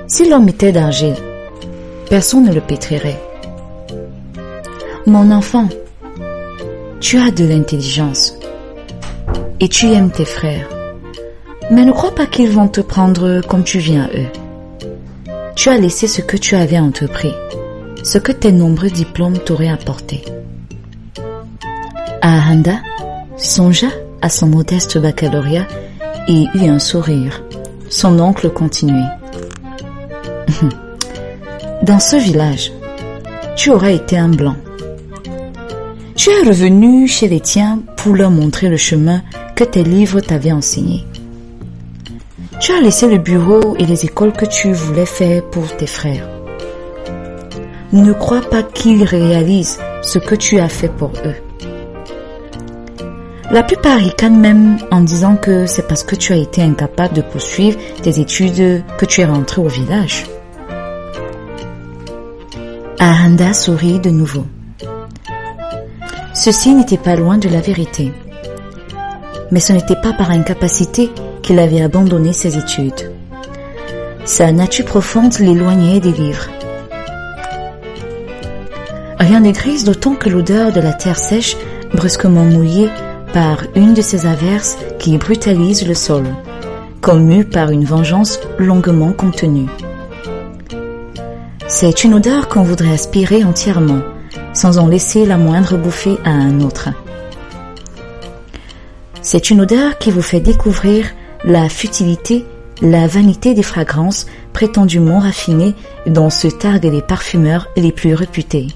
Si l'homme était d'argile, personne ne le pétrirait. Mon enfant, tu as de l'intelligence et tu aimes tes frères, mais ne crois pas qu'ils vont te prendre comme tu viens à eux. Tu as laissé ce que tu avais entrepris, ce que tes nombreux diplômes t'auraient apporté. Ahanda songea à son modeste baccalauréat et eut un sourire. Son oncle continuait. Dans ce village, tu aurais été un blanc. Tu es revenu chez les tiens pour leur montrer le chemin que tes livres t'avaient enseigné. Tu as laissé le bureau et les écoles que tu voulais faire pour tes frères. Ne crois pas qu'ils réalisent ce que tu as fait pour eux. La plupart ricanent même en disant que c'est parce que tu as été incapable de poursuivre tes études que tu es rentré au village. Ahanda sourit de nouveau. Ceci n'était pas loin de la vérité. Mais ce n'était pas par incapacité qu'il avait abandonné ses études. Sa nature profonde l'éloignait des livres. Rien n'est grise d'autant que l'odeur de la terre sèche, brusquement mouillée par une de ces averses qui brutalisent le sol, comme mue par une vengeance longuement contenue. C'est une odeur qu'on voudrait aspirer entièrement, sans en laisser la moindre bouffée à un autre. C'est une odeur qui vous fait découvrir la futilité, la vanité des fragrances prétendument raffinées dont se targuent les parfumeurs les plus réputés.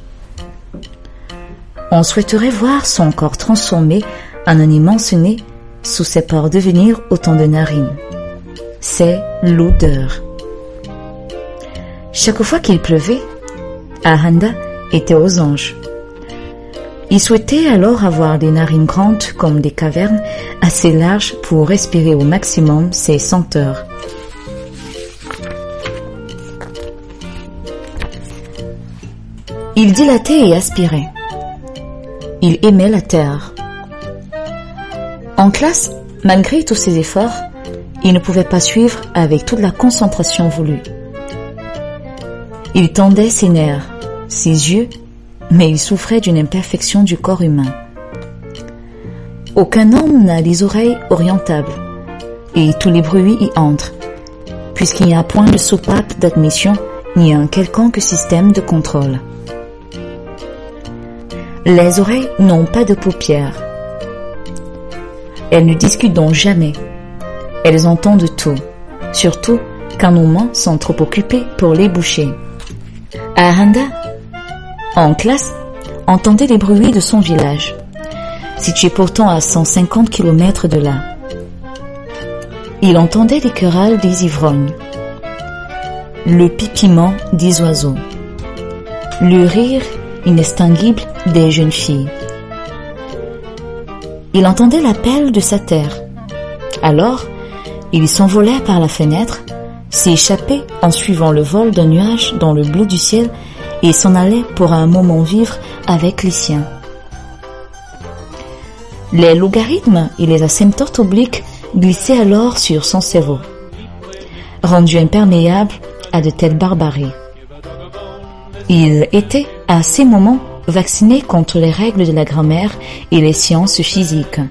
On souhaiterait voir son corps transformé en un immense nez sous ses pores devenir autant de narines. C'est l'odeur. Chaque fois qu'il pleuvait, Ahanda était aux anges. Il souhaitait alors avoir des narines grandes comme des cavernes, assez larges pour respirer au maximum ses senteurs. Il dilatait et aspirait. Il aimait la terre. En classe, malgré tous ses efforts, il ne pouvait pas suivre avec toute la concentration voulue. Il tendait ses nerfs, ses yeux, mais il souffrait d'une imperfection du corps humain. Aucun homme n'a les oreilles orientables, et tous les bruits y entrent, puisqu'il n'y a point de soupape d'admission ni un quelconque système de contrôle. Les oreilles n'ont pas de paupières. Elles ne discutent donc jamais. Elles entendent tout, surtout quand nos mains sont trop occupées pour les boucher. Ahanda, en classe, entendait les bruits de son village, situé pourtant à 150 km de là. Il entendait les querelles des ivrognes, le pipiment des oiseaux, le rire inextinguible des jeunes filles. Il entendait l'appel de sa terre. Alors, il s'envolait par la fenêtre, s'échappait en suivant le vol d'un nuage dans le bleu du ciel et s'en allait pour un moment vivre avec les siens. Les logarithmes et les asymptotes obliques glissaient alors sur son cerveau, rendu imperméable à de telles barbaries. Il était, à ces moments, vacciné contre les règles de la grammaire et les sciences physiques.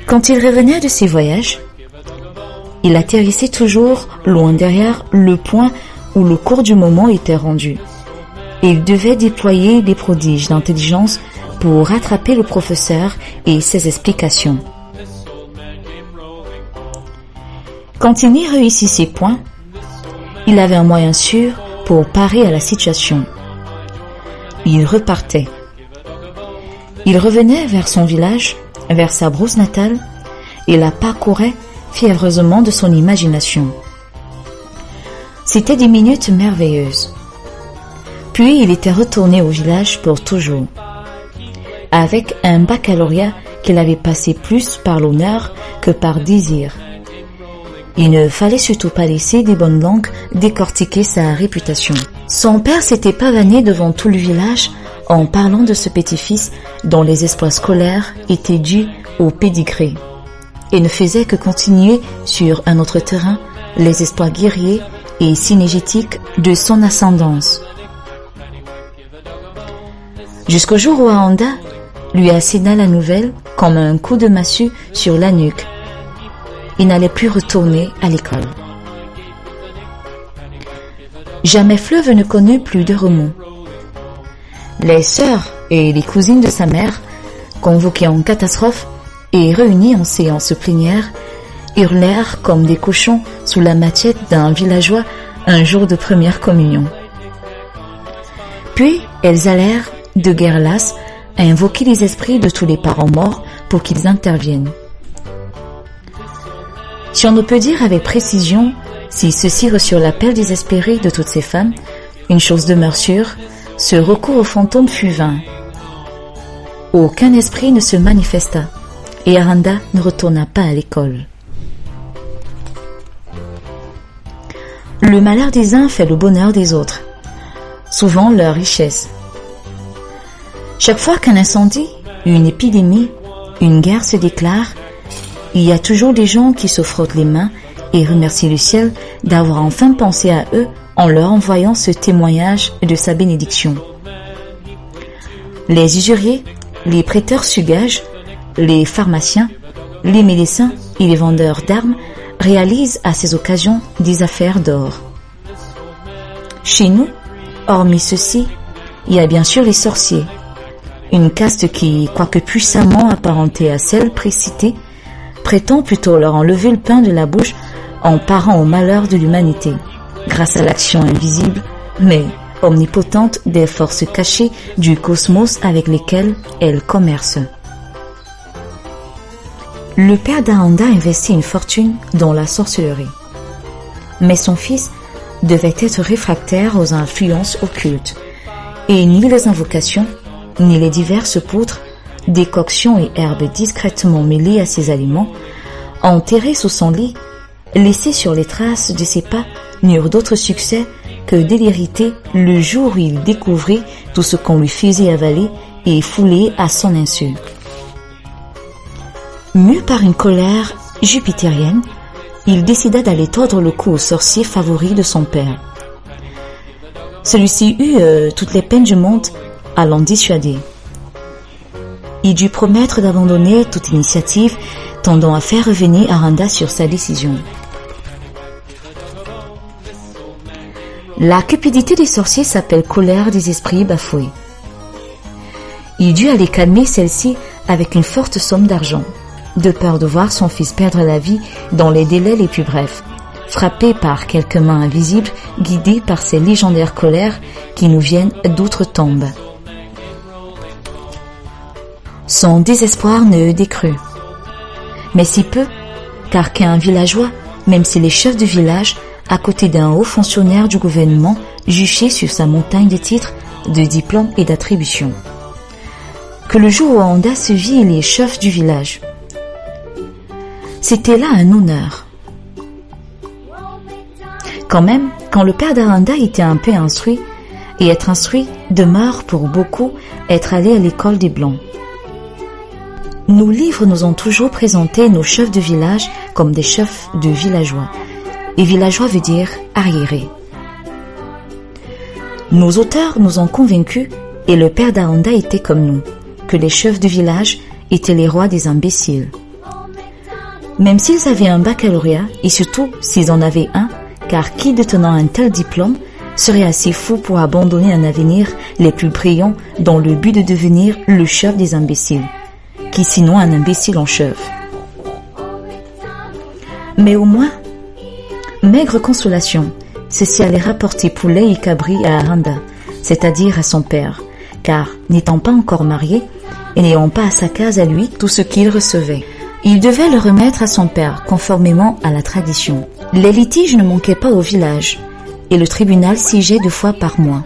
Quand il revenait de ses voyages, il atterrissait toujours loin derrière le point où le cours du moment était rendu. Et il devait déployer des prodiges d'intelligence pour rattraper le professeur et ses explications. Quand il n'y réussissait point, il avait un moyen sûr pour parer à la situation. Il repartait. Il revenait vers son village, vers sa brousse natale, et la parcourait fiévreusement de son imagination. C'étaient des minutes merveilleuses. Puis il était retourné au village pour toujours, avec un baccalauréat qu'il avait passé plus par l'honneur que par désir. Il ne fallait surtout pas laisser des bonnes langues décortiquer sa réputation. Son père s'était pavané devant tout le village en parlant de ce petit-fils dont les exploits scolaires étaient dus au pédigré. et ne faisait que continuer sur un autre terrain les espoirs guerriers et synergétiques de son ascendance. Jusqu'au jour où Ahanda lui asséna la nouvelle comme un coup de massue sur la nuque. Il n'allait plus retourner à l'école. Jamais Fleuve ne connut plus de remous. Les sœurs et les cousines de sa mère, convoquées en catastrophe et réunies en séance plénière, hurlèrent comme des cochons sous la machette d'un villageois un jour de première communion. Puis elles allèrent, de guerre lasse, à invoquer les esprits de tous les parents morts pour qu'ils interviennent. Si on ne peut dire avec précision si ceux-ci reçurent l'appel désespéré de toutes ces femmes, une chose demeure sûre, ce recours aux fantômes fut vain. Aucun esprit ne se manifesta et Ahanda ne retourna pas à l'école. Le malheur des uns fait le bonheur des autres, souvent leur richesse. Chaque fois qu'un incendie, une épidémie, une guerre se déclare, il y a toujours des gens qui se frottent les mains et remercient le ciel d'avoir enfin pensé à eux en leur envoyant ce témoignage de sa bénédiction. Les usuriers, les prêteurs sur gages, les pharmaciens, les médecins et les vendeurs d'armes réalisent à ces occasions des affaires d'or. Chez nous, hormis ceux-ci, il y a bien sûr les sorciers, une caste qui, quoique puissamment apparentée à celle précitée, prétend plutôt leur enlever le pain de la bouche en parant au malheur de l'humanité, grâce à l'action invisible, mais omnipotente des forces cachées du cosmos avec lesquelles elle commerce. Le père d'Ahanda investit une fortune dans la sorcellerie, mais son fils devait être réfractaire aux influences occultes, et ni les invocations, ni les diverses poutres, décoctions et herbes discrètement mêlées à ses aliments, enterrées sous son lit, laissées sur les traces de ses pas, n'eurent d'autre succès que d'hériter le jour où il découvrit tout ce qu'on lui faisait avaler et fouler à son insu. Mu par une colère jupitérienne, il décida d'aller tordre le cou au sorcier favori de son père. Celui-ci eut toutes les peines du monde à l'en dissuader. Il dut promettre d'abandonner toute initiative tendant à faire revenir Ahanda sur sa décision. La cupidité des sorciers s'appelle colère des esprits bafoués. Il dut aller calmer celle-ci avec une forte somme d'argent, de peur de voir son fils perdre la vie dans les délais les plus brefs, frappé par quelques mains invisibles guidées par ces légendaires colères qui nous viennent d'outre-tombe. Son désespoir ne décrut. Mais si peu, car qu'un villageois, même s'il est chef de village, à côté d'un haut fonctionnaire du gouvernement, juché sur sa montagne de titres, de diplômes et d'attributions. Que le jour où Ahanda se vit les chefs du village. C'était là un honneur. Quand même, quand le père d'Ahanda était un peu instruit, et être instruit demeure pour beaucoup être allé à l'école des Blancs. Nos livres nous ont toujours présenté nos chefs de village comme des chefs de villageois. Et villageois veut dire arriéré. Nos auteurs nous ont convaincus, et le père d'Ahanda était comme nous, que les chefs de village étaient les rois des imbéciles. Même s'ils avaient un baccalauréat, et surtout s'ils en avaient un, car qui détenant un tel diplôme serait assez fou pour abandonner un avenir les plus brillants dans le but de devenir le chef des imbéciles, qui sinon un imbécile en chef. Mais au moins, maigre consolation, ceci allait rapporter poulet et cabri à Ahanda, c'est-à-dire à son père, car n'étant pas encore marié et n'ayant pas à sa case à lui tout ce qu'il recevait, il devait le remettre à son père conformément à la tradition. Les litiges ne manquaient pas au village et le tribunal siégeait 2 fois par mois.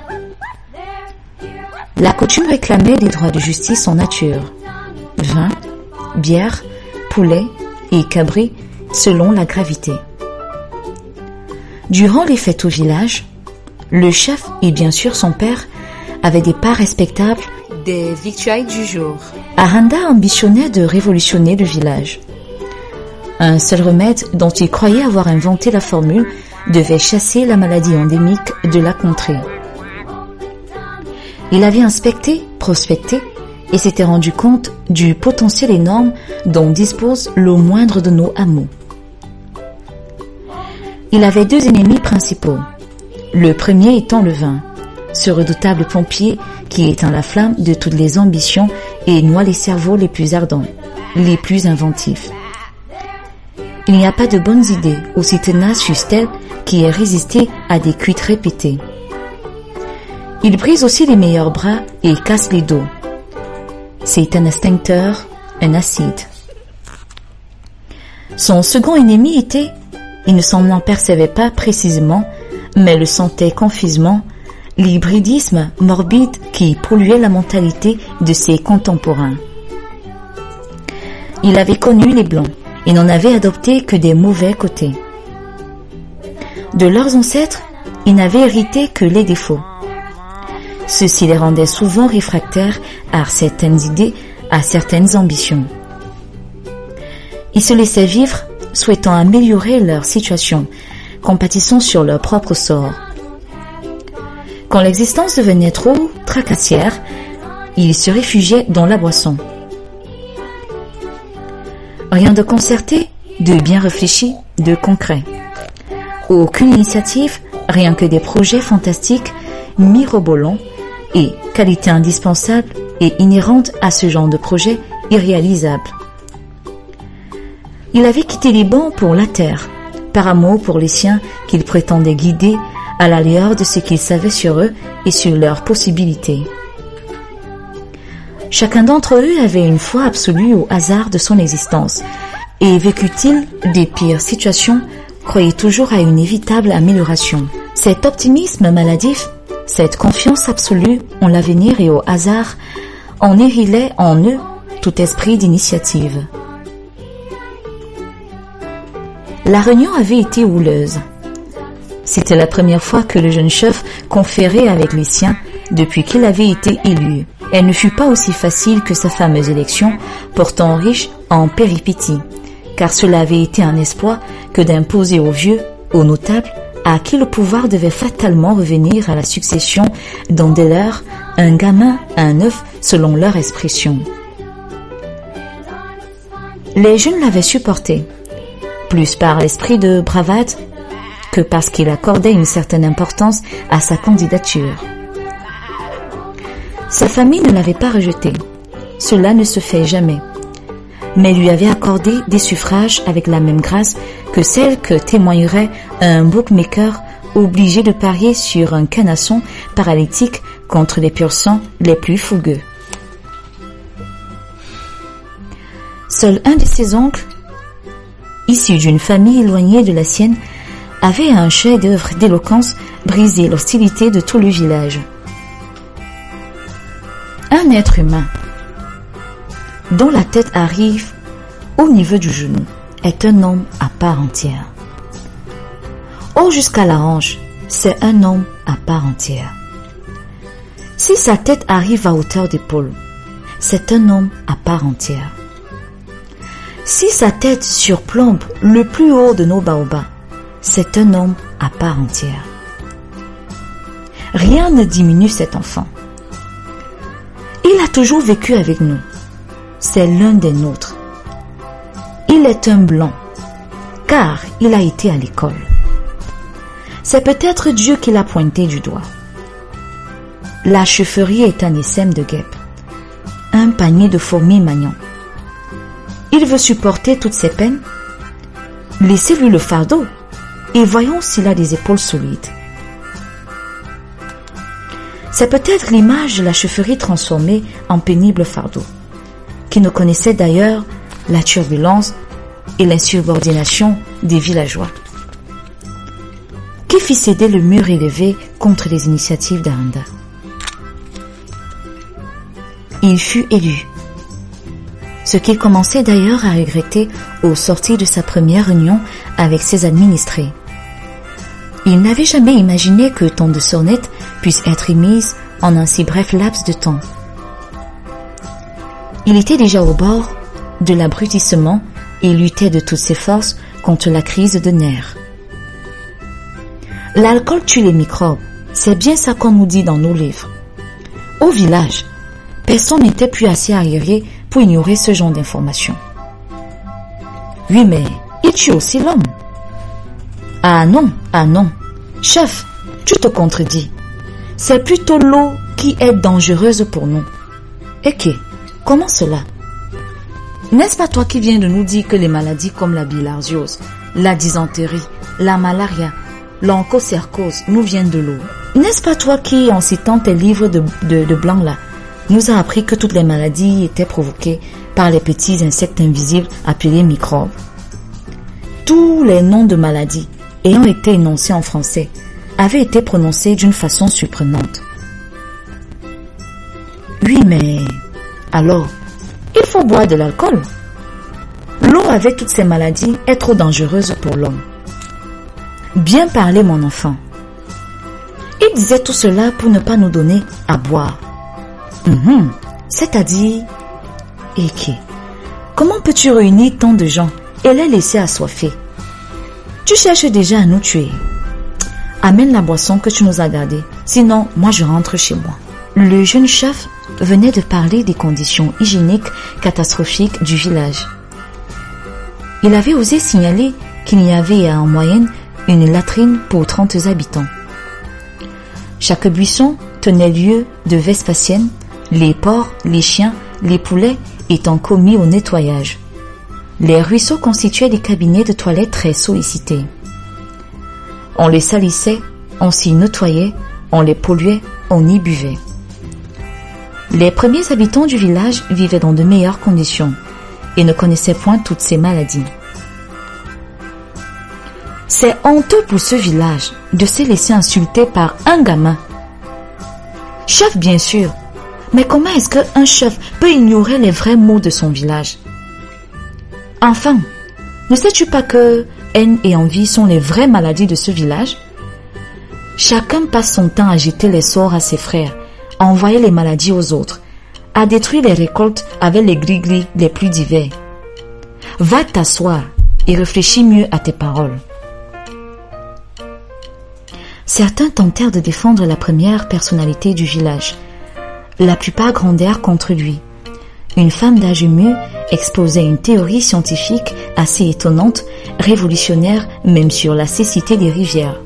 La coutume réclamait des droits de justice en nature, vin, bière, poulet et cabri selon la gravité. Durant les fêtes au village, le chef et bien sûr son père avaient des parts respectables des victuailles du jour. Ahanda ambitionnait de révolutionner le village. un seul remède dont il croyait avoir inventé la formule devait chasser la maladie endémique de la contrée. Il avait inspecté, prospecté et s'était rendu compte du potentiel énorme dont dispose le moindre de nos hameaux. Il avait 2 ennemis principaux. Le premier étant le vin, ce redoutable pompier qui éteint la flamme de toutes les ambitions et noie les cerveaux les plus ardents, les plus inventifs. Il n'y a pas de bonnes idées, aussi tenaces fussent-elles, qui aient résisté à des cuites répétées. Il brise aussi les meilleurs bras et casse les dos. C'est un extincteur, un acide. Son second ennemi était, il ne s'en apercevait pas précisément, mais le sentait confusément, l'hybridisme morbide qui polluait la mentalité de ses contemporains. Il avait connu les Blancs et n'en avait adopté que des mauvais côtés. De leurs ancêtres, ils n'avaient hérité que les défauts. Ceci les rendait souvent réfractaires à certaines idées, à certaines ambitions. Ils se laissaient vivre, souhaitant améliorer leur situation, compatissant sur leur propre sort. Quand l'existence devenait trop tracassière, ils se réfugiaient dans la boisson. Rien de concerté, de bien réfléchi, de concret. Aucune initiative, rien que des projets fantastiques, mirobolants et qualité indispensable et inhérente à ce genre de projet irréalisable. Il avait quitté les bancs pour la terre, par amour pour les siens qu'il prétendait guider à la lueur de ce qu'il savait sur eux et sur leurs possibilités. Chacun d'entre eux avait une foi absolue au hasard de son existence, et vécut-il des pires situations, croyait toujours à une évitable amélioration. Cet optimisme maladif, cette confiance absolue en l'avenir et au hasard, ennérilait en eux tout esprit d'initiative. La réunion avait été houleuse. C'était la première fois que le jeune chef conférait avec les siens depuis qu'il avait été élu. Elle ne fut pas aussi facile que sa fameuse élection, pourtant riche en péripéties, car cela avait été un espoir que d'imposer aux vieux, aux notables, à qui le pouvoir devait fatalement revenir à la succession dans des leurs, un gamin, un œuf, selon leur expression. Les jeunes l'avaient supporté, plus par l'esprit de bravade que parce qu'il accordait une certaine importance à sa candidature. Sa famille ne l'avait pas rejeté, cela ne se fait jamais, mais lui avait accordé des suffrages avec la même grâce que celle que témoignerait un bookmaker obligé de parier sur un canasson paralytique contre les pur sang les plus fougueux. Seul un de ses oncles, issu d'une famille éloignée de la sienne, avait un chef-d'œuvre d'éloquence brisé l'hostilité de tout le village. Un être humain, dont la tête arrive au niveau du genou, est un homme à part entière. Haut jusqu'à la hanche, c'est un homme à part entière. Si sa tête arrive à hauteur d'épaule, c'est un homme à part entière. Si sa tête surplombe le plus haut de nos baobabs, c'est un homme à part entière. Rien ne diminue cet enfant. Il a toujours vécu avec nous. C'est l'un des nôtres. Il est un blanc, car il a été à l'école. C'est peut-être Dieu qui l'a pointé du doigt. La chefferie est un essaim de guêpes, un panier de fourmis maniant. Il veut supporter toutes ses peines. Laissez-lui le fardeau et voyons s'il a des épaules solides. C'est peut-être l'image de la chefferie transformée en pénible fardeau, qui ne connaissait d'ailleurs la turbulence et l'insubordination des villageois, qui fit céder le mur élevé contre les initiatives d'Aranda. Il fut élu, ce qu'il commençait d'ailleurs à regretter au sortir de sa première réunion avec ses administrés. Il n'avait jamais imaginé que tant de sornettes puissent être émises en un si bref laps de temps. Il était déjà au bord de l'abrutissement et luttait de toutes ses forces contre la crise de nerfs. L'alcool tue les microbes, c'est bien ça qu'on nous dit dans nos livres. Au village, personne n'était plus assez arriéré pour ignorer ce genre d'informations. Oui, mais il tue aussi l'homme. Ah non, chef, tu te contredis. C'est plutôt l'eau qui est dangereuse pour nous. Et comment cela? N'est-ce pas toi qui viens de nous dire que les maladies comme la bilharziose, la dysenterie, la malaria, l'onchocercose nous viennent de l'eau? N'est-ce pas toi qui, en citant tes livres de blanc là, nous a appris que toutes les maladies étaient provoquées par les petits insectes invisibles appelés microbes? Tous les noms de maladies ayant été énoncés en français avaient été prononcés d'une façon surprenante. Oui, mais alors, il faut boire de l'alcool. L'eau avec toutes ces maladies est trop dangereuse pour l'homme. Bien parlé, mon enfant. Il disait tout cela pour ne pas nous donner à boire. C'est-à-dire, comment peux-tu réunir tant de gens et les laisser assoiffés? Tu cherches déjà à nous tuer. Amène la boisson que tu nous as gardée, sinon moi je rentre chez moi. Le jeune chef venait de parler des conditions hygiéniques catastrophiques du village. Il avait osé signaler qu'il y avait en moyenne une latrine pour 30 habitants. Chaque buisson tenait lieu de Vespasienne, les porcs, les chiens, les poulets étant commis au nettoyage. Les ruisseaux constituaient des cabinets de toilettes très sollicités. On les salissait, on s'y nettoyait, on les polluait, on y buvait. Les premiers habitants du village vivaient dans de meilleures conditions et ne connaissaient point toutes ces maladies. C'est honteux pour ce village de se laisser insulter par un gamin. Chef, bien sûr, mais comment est-ce qu'un chef peut ignorer les vrais mots de son village? Enfin, ne sais-tu pas que haine et envie sont les vraies maladies de ce village? Chacun passe son temps à jeter les sorts à ses frères, à envoyer les maladies aux autres, à détruire les récoltes avec les gris-gris les plus divers. Va t'asseoir et réfléchis mieux à tes paroles. Certains tentèrent de défendre la première personnalité du village. La plupart grondèrent contre lui. Une femme d'âge mûr exposait une théorie scientifique assez étonnante, révolutionnaire même sur la cécité des rivières.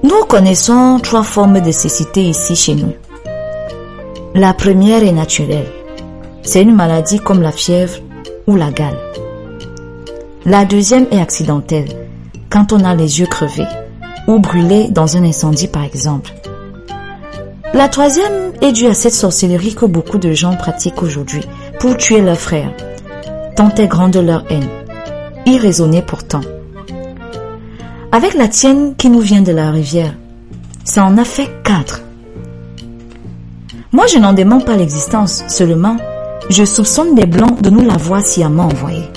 Nous connaissons 3 formes de cécité ici chez nous. La première est naturelle. C'est une maladie comme la fièvre ou la gale. La deuxième est accidentelle, quand on a les yeux crevés ou brûlés dans un incendie par exemple. La troisième est due à cette sorcellerie que beaucoup de gens pratiquent aujourd'hui pour tuer leurs frères, tant est grande leur haine, irraisonnée pourtant. Avec la tienne qui nous vient de la rivière, ça en a fait 4. Moi je n'en demande pas l'existence, seulement je soupçonne les Blancs de nous l'avoir sciemment envoyée.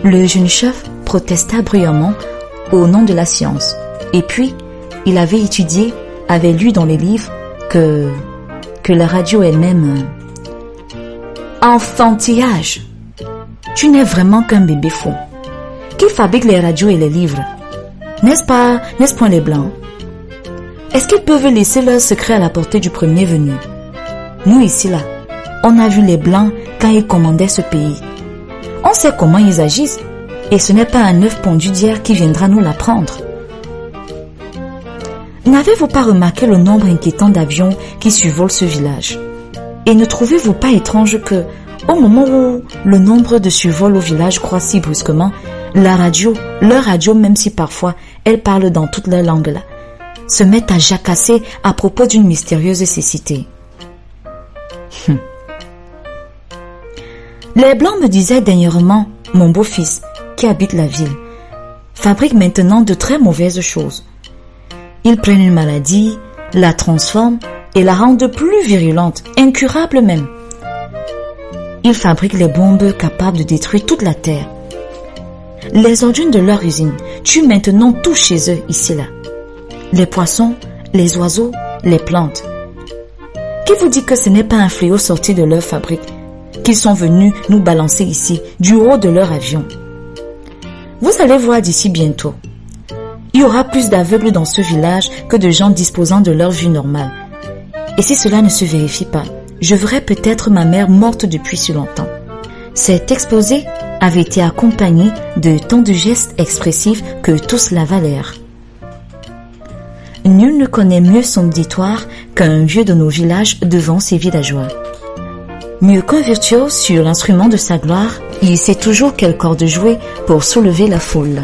Le jeune chef protesta bruyamment au nom de la science. Et puis, il avait étudié, avait lu dans les livres que la radio elle-même... Enfantillage! Tu n'es vraiment qu'un bébé fou. Qui fabrique les radios et les livres? N'est-ce point les Blancs? Est-ce qu'ils peuvent laisser leurs secrets à la portée du premier venu? Nous ici là, on a vu les Blancs quand ils commandaient ce pays. On sait comment ils agissent, et ce n'est pas un œuf pondu d'hier qui viendra nous l'apprendre. N'avez-vous pas remarqué le nombre inquiétant d'avions qui survolent ce village? Et ne trouvez-vous pas étrange que, au moment où le nombre de survols au village croît si brusquement, leur radio, même si parfois elle parle dans toutes leurs langues là, se met à jacasser à propos d'une mystérieuse cécité? Les Blancs me disaient dernièrement, mon beau-fils, qui habite la ville, fabrique maintenant de très mauvaises choses. Ils prennent une maladie, la transforment et la rendent plus virulente, incurable même. Ils fabriquent les bombes capables de détruire toute la terre. Les ordures de leur usine tuent maintenant tout chez eux ici là. Les poissons, les oiseaux, les plantes. Qui vous dit que ce n'est pas un fléau sorti de leur fabrique qu'ils sont venus nous balancer ici, du haut de leur avion? Vous allez voir d'ici bientôt. Il y aura plus d'aveugles dans ce village que de gens disposant de leur vue normale. Et si cela ne se vérifie pas, je verrai peut-être ma mère morte depuis si longtemps. Cet exposé avait été accompagné de tant de gestes expressifs que tous l'avalèrent. Nul ne connaît mieux son auditoire qu'un vieux de nos villages devant ses villageois. Mieux qu'un virtuose sur l'instrument de sa gloire, il sait toujours quelle corde jouer pour soulever la foule.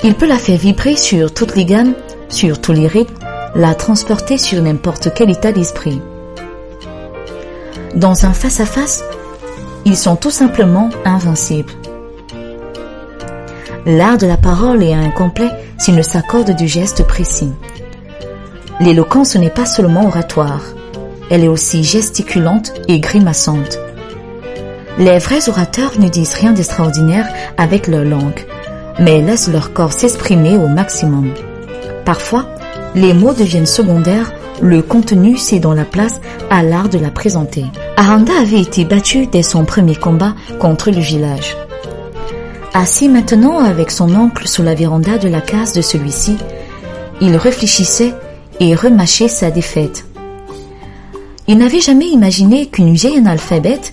Il peut la faire vibrer sur toutes les gammes, sur tous les rythmes, la transporter sur n'importe quel état d'esprit. Dans un face-à-face, ils sont tout simplement invincibles. L'art de la parole est incomplet s'il ne s'accorde de gestes précis. L'éloquence n'est pas seulement oratoire, elle est aussi gesticulante et grimaçante. Les vrais orateurs ne disent rien d'extraordinaire avec leur langue, mais laissent leur corps s'exprimer au maximum. Parfois, les mots deviennent secondaires, le contenu cédant la place à l'art de la présenter. Aranda avait été battu dès son premier combat contre le village. Assis maintenant avec son oncle sous la véranda de la case de celui-ci, il réfléchissait et remâchait sa défaite. Il n'avait jamais imaginé qu'une vieille analphabète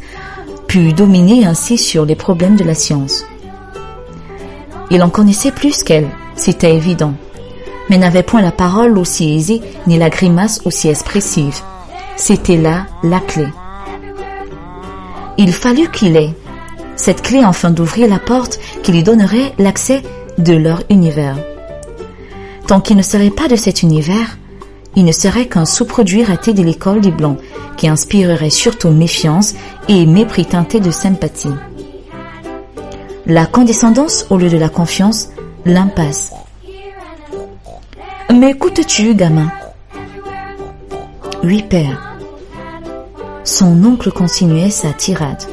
pût dominer ainsi sur les problèmes de la science. Il en connaissait plus qu'elle, c'était évident, mais n'avait point la parole aussi aisée ni la grimace aussi expressive. C'était là la clé. Il fallut qu'il ait cette clé afin d'ouvrir la porte qui lui donnerait l'accès de leur univers. Tant qu'il ne serait pas de cet univers, il ne serait qu'un sous-produit raté de l'école des Blancs qui inspirerait surtout méfiance et mépris teinté de sympathie. La condescendance au lieu de la confiance, l'impasse. « M'écoutes-tu, gamin ?»« Oui, père. » Son oncle continuait sa tirade.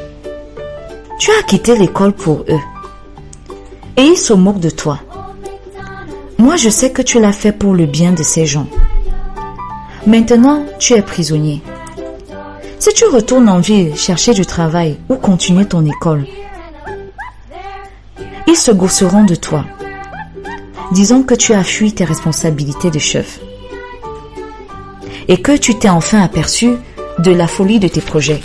« Tu as quitté l'école pour eux. Et ils se moquent de toi. Moi, je sais que tu l'as fait pour le bien de ces gens. Maintenant, tu es prisonnier. Si tu retournes en ville chercher du travail ou continuer ton école, ils se gausseront de toi. Disons que tu as fui tes responsabilités de chef et que tu t'es enfin aperçu de la folie de tes projets.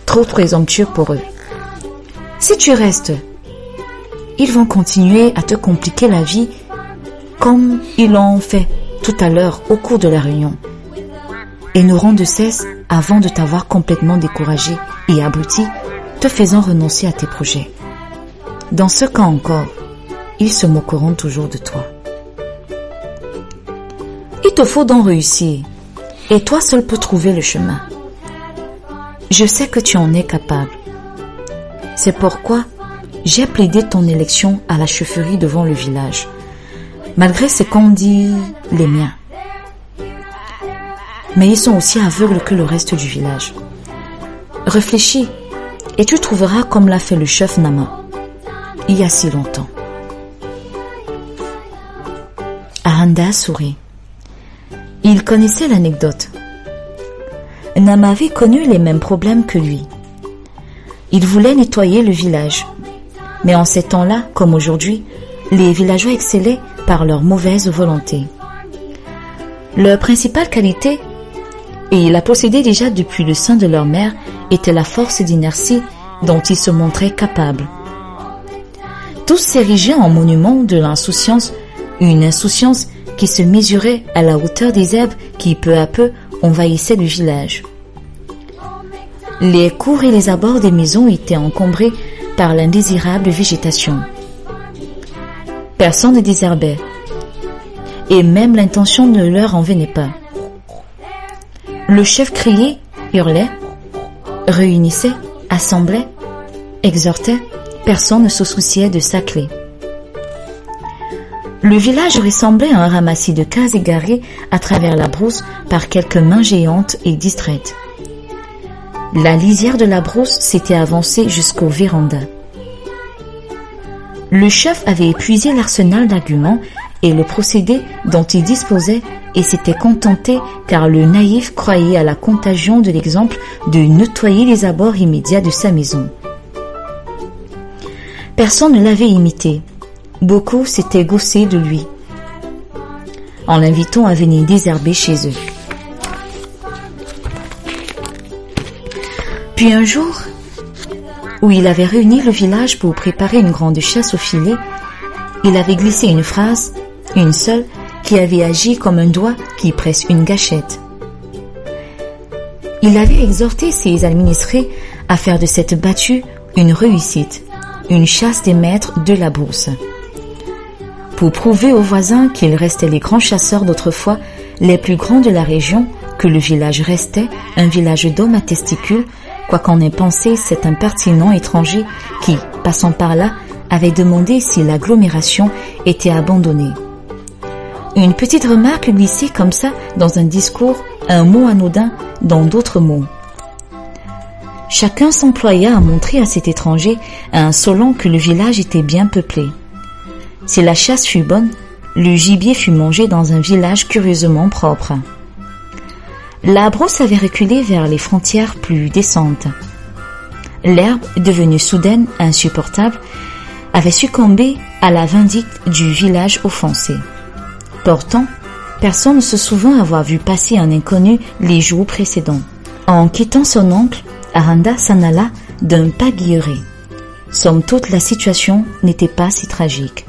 Trop présomptueux pour eux. Si tu restes, ils vont continuer à te compliquer la vie comme ils l'ont fait tout à l'heure au cours de la réunion et n'auront de cesse avant de t'avoir complètement découragé et abruti, te faisant renoncer à tes projets. Dans ce cas encore, ils se moqueront toujours de toi. Il te faut donc réussir et toi seul peux trouver le chemin. Je sais que tu en es capable. C'est pourquoi j'ai plaidé ton élection à la chefferie devant le village, malgré ce qu'ont dit les miens. Mais ils sont aussi aveugles que le reste du village. Réfléchis et tu trouveras comme l'a fait le chef Nama, il y a si longtemps. Aranda sourit. Il connaissait l'anecdote. Nama avait connu les mêmes problèmes que lui. Il voulait nettoyer le village. Mais en ces temps-là, comme aujourd'hui, les villageois excellaient par leur mauvaise volonté. Leur principale qualité, et ils la possédaient déjà depuis le sein de leur mère, était la force d'inertie dont ils se montraient capables. Tous s'érigeaient en monument de l'insouciance, une insouciance qui se mesurait à la hauteur des herbes qui, peu à peu, envahissaient le village. Les cours et les abords des maisons étaient encombrés par l'indésirable végétation. Personne ne désherbait, et même l'intention ne leur en venait pas. Le chef criait, hurlait, réunissait, assemblait, exhortait, personne ne se souciait de sa clé. Le village ressemblait à un ramassis de cases égarées à travers la brousse par quelques mains géantes et distraites. La lisière de la brousse s'était avancée jusqu'aux vérandas. Le chef avait épuisé l'arsenal d'arguments et le procédé dont il disposait et s'était contenté car le naïf croyait à la contagion de l'exemple de nettoyer les abords immédiats de sa maison. Personne ne l'avait imité. Beaucoup s'étaient gaussés de lui, en l'invitant à venir désherber chez eux. Puis un jour, où il avait réuni le village pour préparer une grande chasse au filet, il avait glissé une phrase, une seule, qui avait agi comme un doigt qui presse une gâchette. Il avait exhorté ses administrés à faire de cette battue une réussite, une chasse des maîtres de la bourse. Pour prouver aux voisins qu'ils restaient les grands chasseurs d'autrefois, les plus grands de la région, que le village restait un village d'hommes à testicules, quoi qu'en ait pensé cet impertinent étranger qui, passant par là, avait demandé si l'agglomération était abandonnée. Une petite remarque glissée comme ça dans un discours, un mot anodin dans d'autres mots. Chacun s'employa à montrer à cet étranger insolent que le village était bien peuplé. Si la chasse fut bonne, le gibier fut mangé dans un village curieusement propre. La brosse avait reculé vers les frontières plus décentes. L'herbe, devenue soudaine insupportable, avait succombé à la vindicte du village offensé. Pourtant, personne ne se souvint avoir vu passer un inconnu les jours précédents. En quittant son oncle, Aranda s'en alla d'un pas guilleré. Somme toute, la situation n'était pas si tragique.